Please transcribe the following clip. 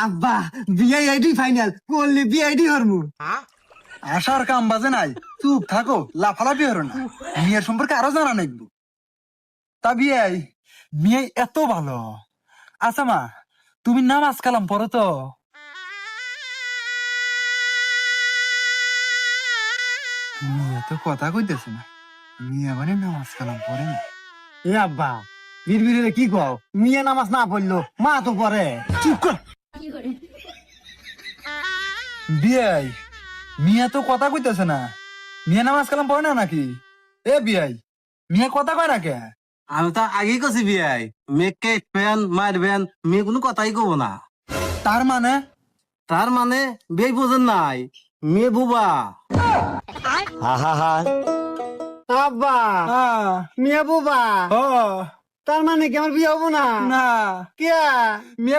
আব্বা বিয়ে ID final করলে বিয়ে আইডি হরমু। আসার কাম বাজে নাই, চুপ থাকো, লাফালাফি হরো না। মেয়ের সম্পর্কে আরো জানা নাকবো। তা বিয়াই, মেয়ে এত ভালো। আচ্ছা মা, তুমি নামাজ কালাম পড়ো তো? মেয়ে তো কথা কইতেছে না, মেয়ে মানে নামাজ কালাম পড়ে না। এ আব্বা বিড়বিড়ে কি কও, মিয়া নামাজ না পড়লো মা তো পড়ে। চুপ কর। বিয়াই, মিয়া তো কথা কইতেছে না, মিয়া নামাজ কালাম পড়ে না নাকি? এ বিয়াই, মিয়া কথা কয় না কে? আমি তো আগেই কছি বিয়াই, মেয়েকে ফ্যান মারবেন, মেয়ে কোনো কথাই কব না। তার মানে? তার মানে বিয়ে বোঝেন নাই, মেয়ে বুবা। আব্বা মিয়া বুবা, ও তার মানে কি আমার বিয়ে হবো না? না, কে মেয়ে